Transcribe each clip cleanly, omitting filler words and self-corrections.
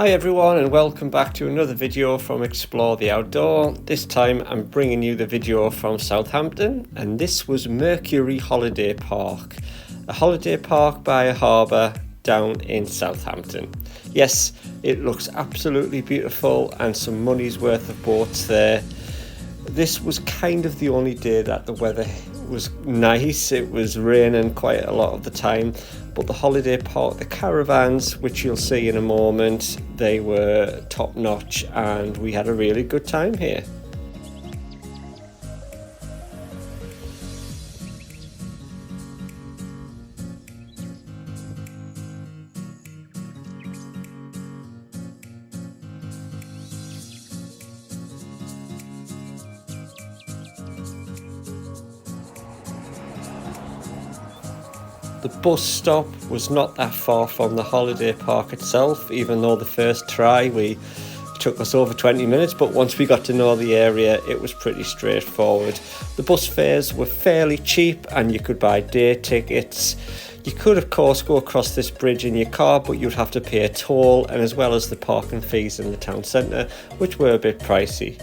Hi everyone, and welcome back to another video from Explore the Outdoor. This time I'm bringing you the video from Southampton, and this was Mercury Holiday Park, a holiday park by a harbour down in Southampton. Yes, it looks absolutely beautiful and some money's worth of boats there. This was kind of the only day that the weather was nice. It was raining quite a lot of the time, but the holiday park, the caravans, which you'll see in a moment, they were top notch and we had a really good time here. The bus stop was not that far from the holiday park itself, even though the first try took us over 20 minutes, but once we got to know the area it was pretty straightforward. The bus fares were fairly cheap and you could buy day tickets. You could of course go across this bridge in your car, but you'd have to pay a toll, and as well as the parking fees in the town centre, which were a bit pricey.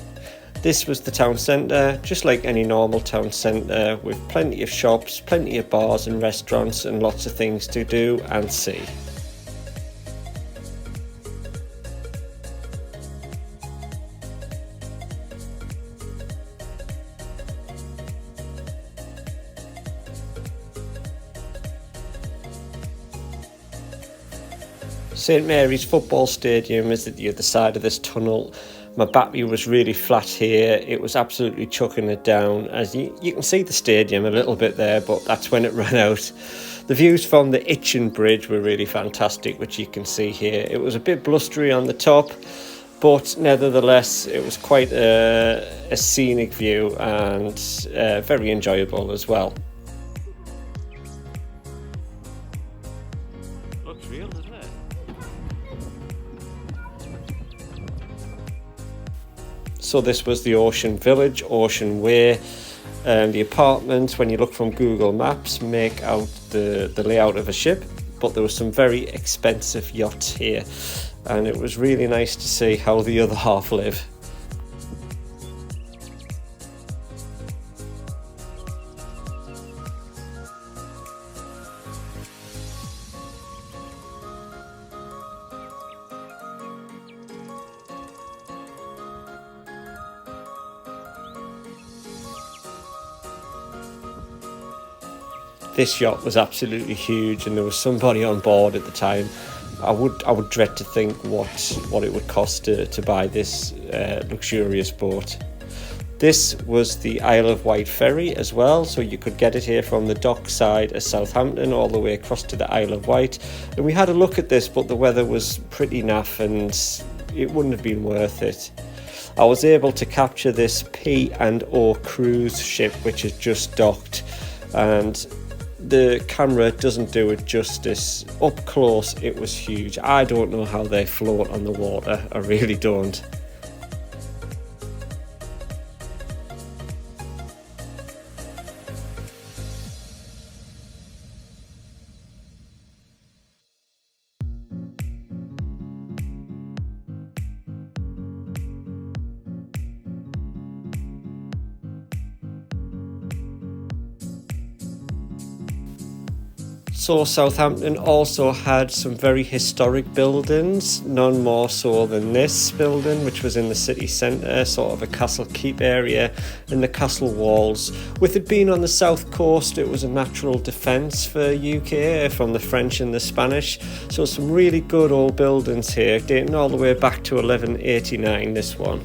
This was the town centre, just like any normal town centre, with plenty of shops, plenty of bars and restaurants, and lots of things to do and see. St Mary's football stadium is at the other side of this tunnel. My battery was really flat here. It was absolutely chucking it down. As you can see the stadium a little bit there, but that's when it ran out. The views from the Itchen Bridge were really fantastic, which you can see here. It was a bit blustery on the top, but nevertheless it was quite a scenic view and very enjoyable as well. Looks real, doesn't it? So this was the Ocean Village, Ocean Way. The apartments, when you look from Google Maps, make out the layout of a ship, but there were some very expensive yachts here, and it was really nice to see how the other half live. This yacht was absolutely huge, and there was somebody on board at the time. I would dread to think what it would cost to buy this luxurious boat. This was the Isle of Wight ferry as well, so you could get it here from the dock side of Southampton all the way across to the Isle of Wight. And we had a look at this, but the weather was pretty naff and it wouldn't have been worth it. I was able to capture this P&O cruise ship which has just docked, and the camera doesn't do it justice. Up close it was huge. I don't know how they float on the water, I really don't. So Southampton also had some very historic buildings, none more so than this building, which was in the city centre, sort of a castle keep area, and the castle walls. With it being on the south coast, it was a natural defence for UK from the French and the Spanish. So some really good old buildings here, dating all the way back to 1189, this one.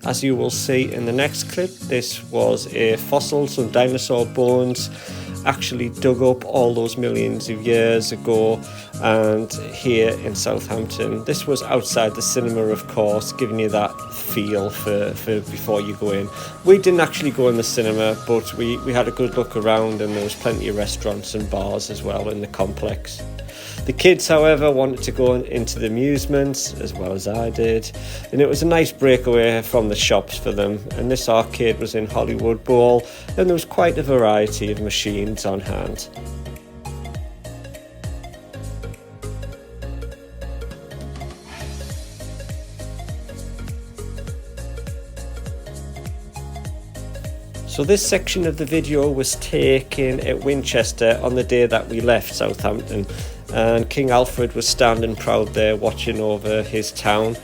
As you will see in the next clip, this was a fossil, some dinosaur bones actually dug up all those millions of years ago, and here in Southampton. This was outside the cinema, of course, giving you that feel for before you go in. We didn't actually go in the cinema, but we had a good look around, and there was plenty of restaurants and bars as well in the complex. The kids, however, wanted to go into the amusements as well as I did, and it was a nice breakaway from the shops for them. And this arcade was in Hollywood Bowl, and there was quite a variety of machines on hand. So this section of the video was taken at Winchester on the day that we left Southampton, and King Alfred was standing proud there watching over his town.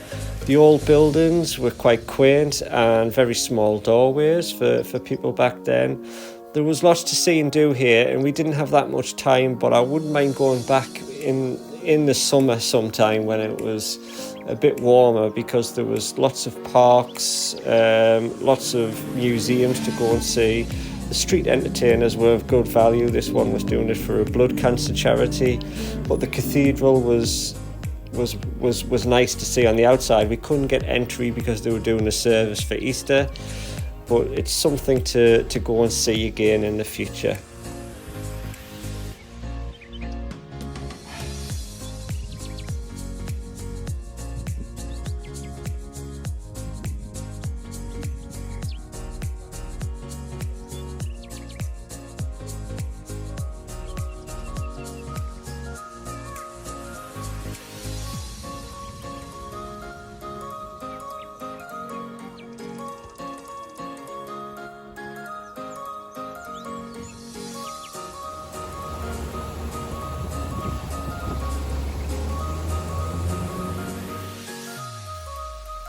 The old buildings were quite quaint and very small doorways for people back then. There was lots to see and do here, and we didn't have that much time, but I wouldn't mind going back in the summer sometime when it was a bit warmer, because there was lots of parks, lots of museums to go and see. The street entertainers were of good value. This one was doing it for a blood cancer charity, but the cathedral was nice to see on the outside. We couldn't get entry because they were doing a service for Easter, but it's something to go and see again in the future.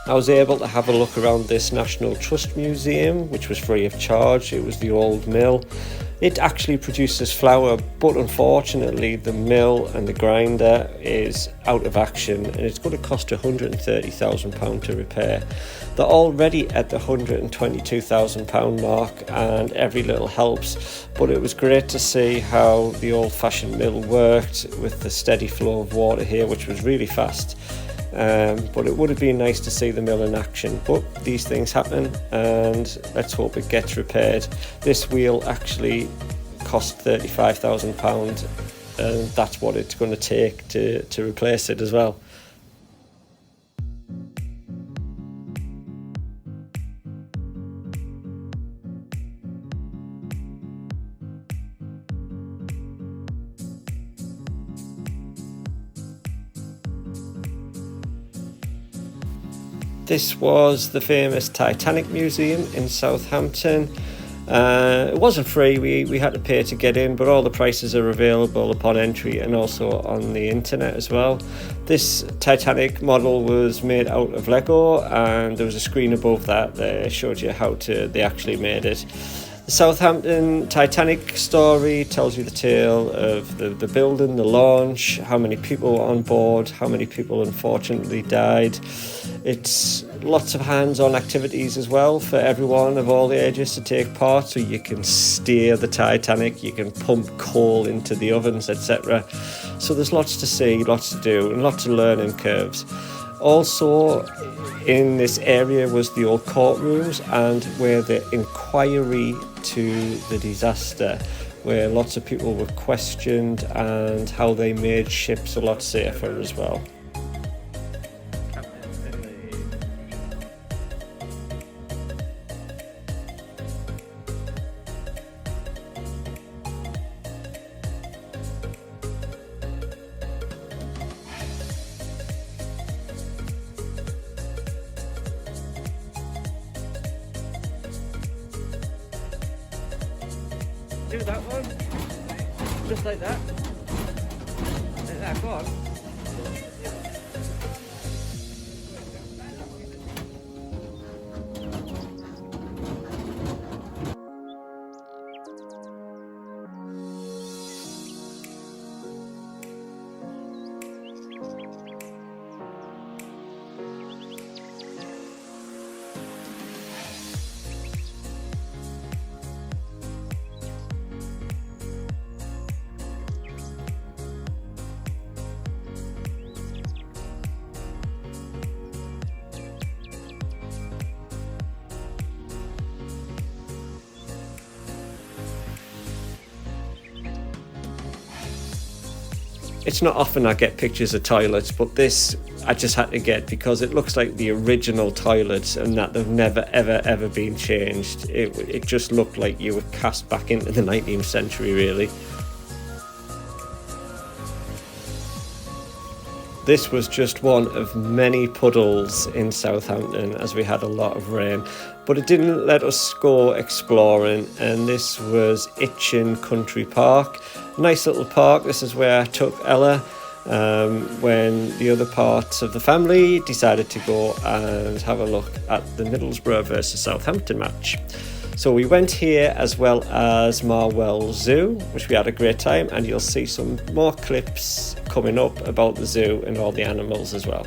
I was able to have a look around this National Trust Museum, which was free of charge. It was the old mill. It actually produces flour, but unfortunately the mill and the grinder is out of action, and it's going to cost £130,000 to repair. They're already at the £122,000 mark, and every little helps, but it was great to see how the old-fashioned mill worked with the steady flow of water here, which was really fast. But it would have been nice to see the mill in action, but these things happen, and let's hope it gets repaired. This wheel actually cost £35,000, and that's what it's going to take to replace it as well. This was the famous Titanic Museum in Southampton. It wasn't free, we had to pay to get in, but all the prices are available upon entry and also on the internet as well. This Titanic model was made out of Lego, and there was a screen above that showed you how they actually made it. The Southampton Titanic story tells you the tale of the building, the launch, how many people were on board, how many people unfortunately died. It's lots of hands-on activities as well for everyone of all the ages to take part, so you can steer the Titanic, you can pump coal into the ovens, etc. So there's lots to see, lots to do, and lots of learning curves. Also in this area was the old courtrooms, and where the inquiry to the disaster, where lots of people were questioned and how they made ships a lot safer as well. Do that one, just like that. Like that, go on. It's not often I get pictures of toilets, but this I just had to get because it looks like the original toilets and that they've never ever been changed. It just looked like you were cast back into the 19th century really. This was just one of many puddles in Southampton as we had a lot of rain, but it didn't let us go exploring, and this was Itchen Country Park. Nice little park. This is where I took Ella when the other parts of the family decided to go and have a look at the Middlesbrough versus Southampton match. So we went here as well as Marwell Zoo, which we had a great time, and you'll see some more clips coming up about the zoo and all the animals as well.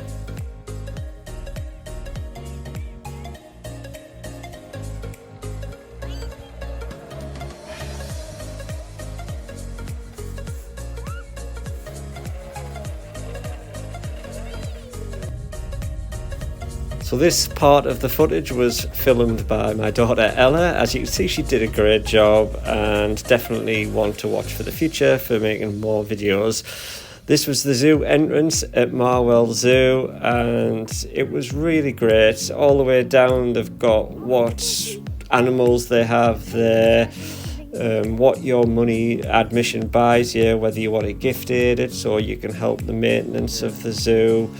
So this part of the footage was filmed by my daughter Ella. As you can see, she did a great job and definitely one to watch for the future for making more videos. This was the zoo entrance at Marwell Zoo and it was really great. All the way down they've got what animals they have there, what your money admission buys you, whether you want it gifted or you can help the maintenance of the zoo.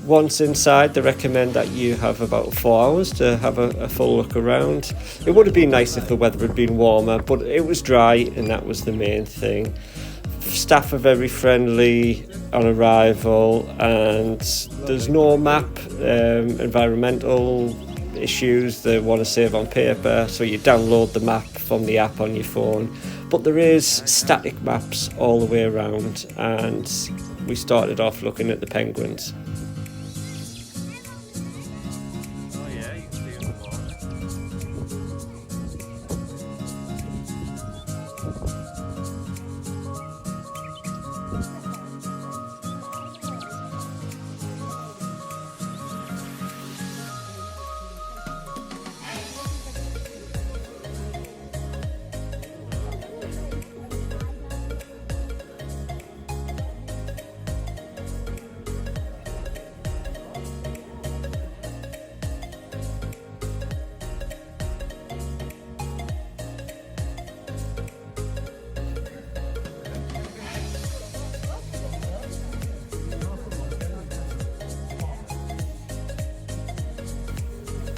Once inside, they recommend that you have about 4 hours to have a full look around. It would have been nice if the weather had been warmer, but it was dry and that was the main thing. Staff are very friendly on arrival and there's no map, environmental issues they want to save on paper, so you download the map from the app on your phone. But there is static maps all the way around and we started off looking at the penguins.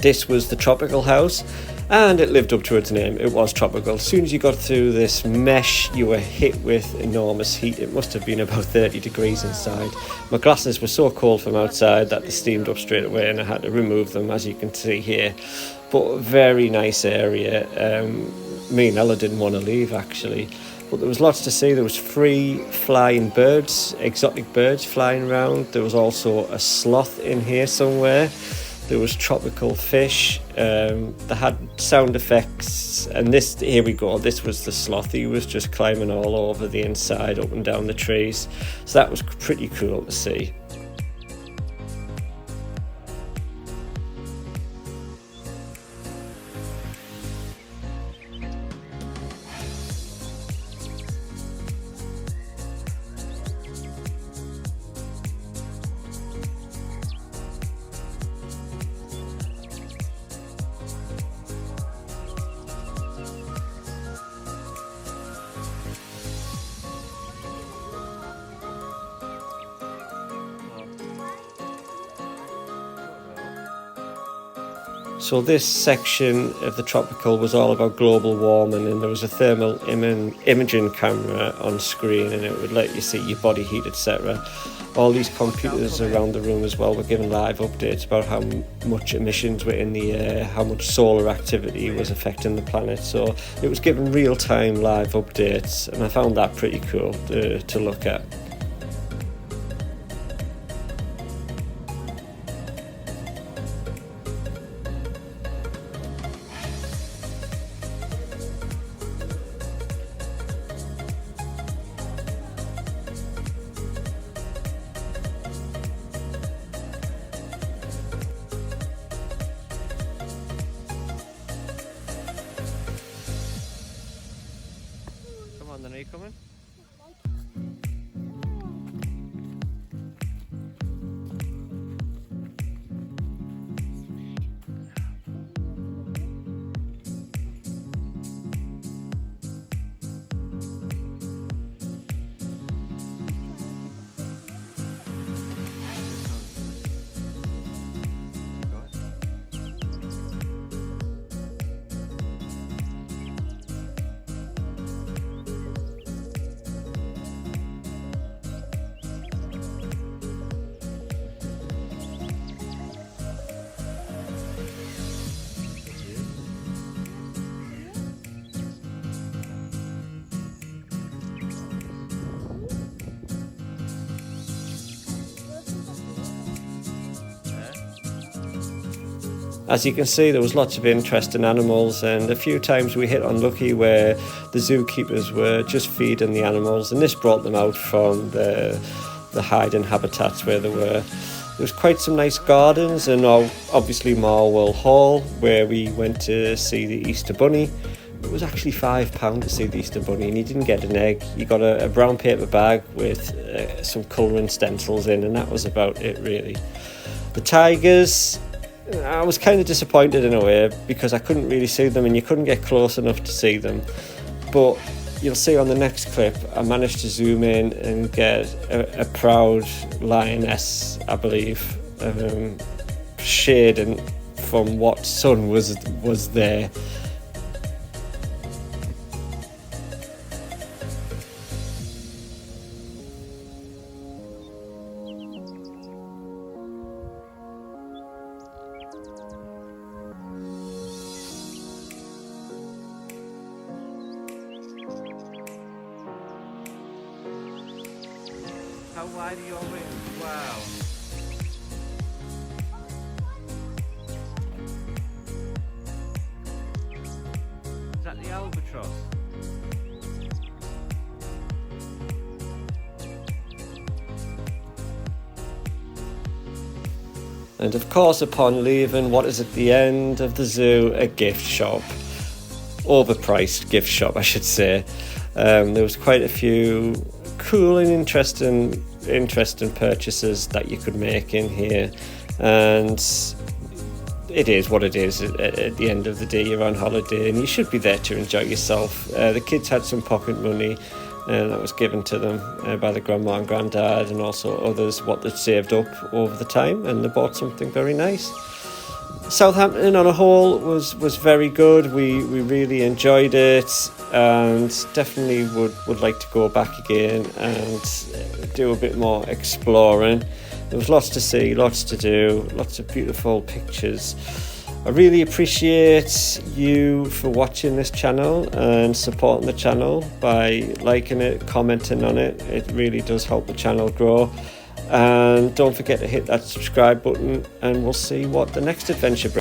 This was the tropical house and it lived up to its name. It was tropical. As soon as you got through this mesh you were hit with enormous heat. It must have been about 30 degrees inside. My glasses were so cold from outside that they steamed up straight away and I had to remove them, as you can see here. But a very nice area. Me and Ella didn't want to leave actually. But there was lots to see. There was free flying birds, exotic birds flying around. There was also a sloth in here somewhere. There was tropical fish. They had sound effects, and here we go. This was the sloth. He was just climbing all over the inside, up and down the trees. So that was pretty cool to see. So this section of the tropical was all about global warming, and there was a thermal imaging camera on screen and it would let you see your body heat, etc. All these computers around the room as well were giving live updates about how much emissions were in the air, how much solar activity was affecting the planet. So it was giving real-time live updates and I found that pretty cool to look at. Come on then, are you coming? As you can see, there was lots of interesting animals, and a few times we hit unlucky where the zookeepers were just feeding the animals, and this brought them out from the hiding habitats where they were. There was quite some nice gardens, and obviously Marwell Hall, where we went to see the Easter Bunny. It was actually £5 to see the Easter Bunny, and you didn't get an egg. You got a brown paper bag with some colouring stencils in, and that was about it really. The tigers, I was kind of disappointed in a way because I couldn't really see them, and you couldn't get close enough to see them. But you'll see on the next clip, I managed to zoom in and get a proud lioness, I believe, shading from what sun was there. How wide are your wings? Wow. Is that the albatross? And of course, upon leaving, what is at the end of the zoo? A gift shop. Overpriced gift shop, I should say. There was quite a few cool and interesting purchases that you could make in here, and it is what it is. At the end of the day, you're on holiday and you should be there to enjoy yourself. The kids had some pocket money that was given to them by the grandma and granddad, and also others what they'd saved up over the time, and they bought something very nice. Southampton on a whole was very good. We really enjoyed it, and definitely would like to go back again and do a bit more exploring. There was lots to see, lots to do, lots of beautiful pictures. I really appreciate you for watching this channel and supporting the channel by liking it, commenting on it. It really does help the channel grow. And don't forget to hit that subscribe button, and we'll see what the next adventure brings.